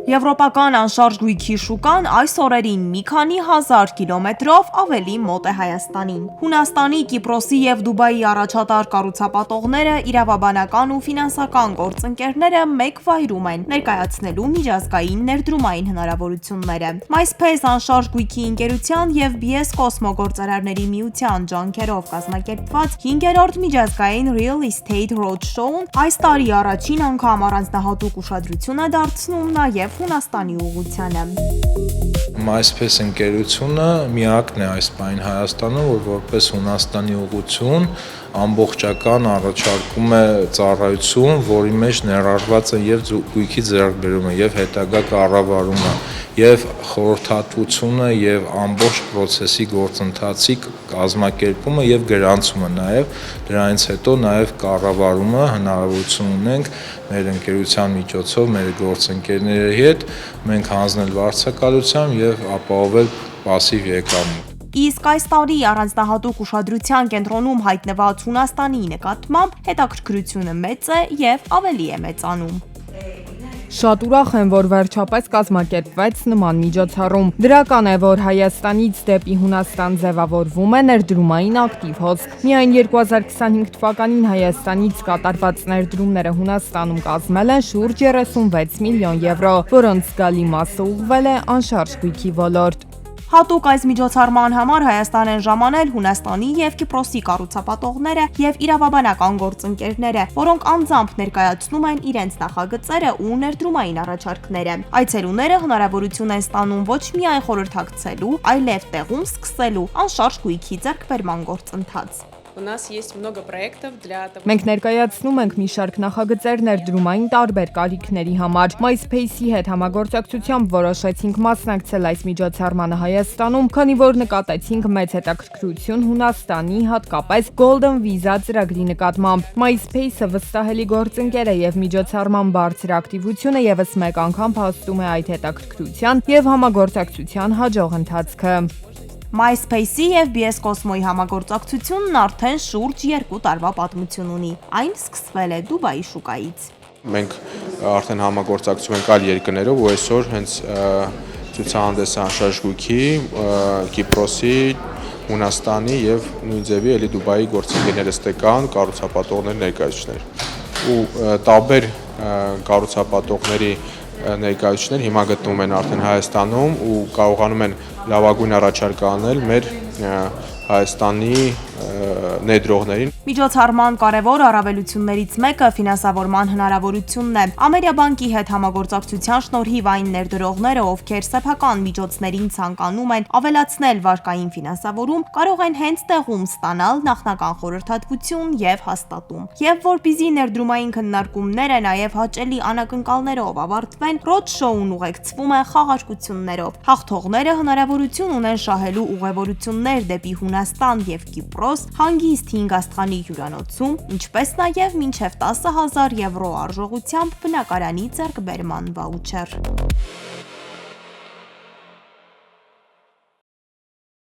Եվրոպական անշարժ գույքի շուկան այս օրերին մի քանի հազար կիլոմետրով ավելի մոտ է Հայաստանին։ Հունաստանի, Կիպրոսի եւ Դուբայի առաջատար կառուցապատողները, իրավաբանական ու ֆինանսական գործընկերները մեկ վայրում են ներկայացնելու միջազգային ներդրումային հնարավորությունները։ MySpace անշարժ գույքի ընկերության եւ BS Cosmo գործարարների միության ջանքերով կազմակերպված 5-րդ միջազգային Real Estate Roadshow-ն այս տարի առաջին անգամ առանձնահատուկ ուշադրություն է դարձնում նաեւ Հունաստանի ուղղությանը։ MySpace ընկերությունը միակն է այս պահին Հայաստանում, որ որպես Հունաստանի ուղղություն ամբողջական առաջարկում է ծառայություն, որի մեջ ներառված է եւ գույքի ձեռքբերումը, եւ հետագա կառավարումը, եւ խորհրդատվությունը, եւ ամբողջ process-ի գործընթացի կազմակերպումը եւ գրանցումը նաեւ, դրանից հետո նաեւ կառավարումը հնարավորություն ունենք մեր ընկերության միջոցով մեր գործընկերների հետ մենք հանձնել վարձակալությամբ եւ ապահովել պասիվ եկամուտ։ Իսկ այս տարի առանձնահատուկ ուշադրության կենտրոնում հայտնված Հունաստանի նկատմամբ հետաքրքրությունը մեծ է եւ ավելի է մեծանում։ Շատ ուրախ եմ, որ վերջապես կազմակերպվեց նման միջոցառում։ Դրական է, որ Հայաստանից դեպի Հունաստան ձևավորվում է ներդրումային ակտիվ հոսք։ Միայն 2025 թվականին Հայաստանից կատարված ներդրումները Հունաստանում կազմել են շուրջ 36 միլիոն եվրո, որոնց զգալի մասը ուղղվել է անշարժ գույքի ոլորտ։ Հատուկ այս միջոցառման համար Հայաստան են ժամանել Հունաստանի եւ Կիպրոսի կառուցապատողները եւ իրավաբանական գործընկերները, որոնք անձամբ ներկայացնում են իրենց նախագծերը ու ներդրումային առաջարկները։ Այցելուները հնարավորություն են ստանում ոչ միայն խորհրդակցելու, այլև տեղում սկսելու անշարժ գույքի ձեռքբերման գործընթաց։ Մենք ներկայացնում ենք մի շարք նախագծեր ներդրումային տարբեր կարիքների համար։ MySpace-ի հետ համագործակցությամբ որոշեցինք մասնակցել այս միջոցառմանը Հայաստանում, քանի որ նկատեցինք մեծ հետաքրքրություն Հունաստանի, հատկապես Golden Visa ծրագրի նկատմամբ։ MySpace-ը վստահելի գործընկեր է եւ միջոցառման բարձր ակտիվությունը եւս մեկ անգամ փաստում է այդ հետաքրքրության եւ համագործակցության հաջող ընթացքը։ MySpace-ի եւ BS Cosmo-ի համագործակցությունն արդեն շուրջ 2 տարվա պատմություն ունի։ Այն սկսվել է Դուբայի շուկայից։ Մենք արդեն համագործակցում ենք այլ երկրներով ու այսօր հենց ցուցահանդես անշարժ գույքի, Կիպրոսի, Հունաստանի եւ նույն ձևի էլի Դուբայի գործընկերները ստեկան, կառուցապատողներ, ներկայացուցիչներ։ Ու տարբեր կառուցապատողների ներկայացուցիչներ հիմա գտնվում են արդեն Հայաստանում ու կարողանում են լավագույն առաջարկ անել մեր Հայաստանի ներդրողներին։ Միջոցառման կարևոր առավելություններից մեկը ֆինանսավորման հնարավորությունն է։ Ամերիաբանկի հետ համագործակցության շնորհիվ այն ներդրողները, ովքեր սեփական միջոցներին ցանկանում են ավելացնել վարկային ֆինանսավորում, կարող են հենց տեղում ստանալ նախնական խորհրդատվություն եւ հաստատում։ Եվ որպեսզի ներդրումային քննարկումները նաեւ հաճելի անակնկալներով ավարտվեն, Roadshow-ն ուղեկցվում է խաղարկություններով։ Հաղթողները հնարավորություն ունեն շահելու ուղևորություններ դեպի Հունաստան եւ Կիպրոս, հանգիստ 5 աստղանի հյուրանոցում, ինչպես նաև մինչև 10,000 եվրո արժողությամբ բնակարանի ձեռքբերման վաուչեր։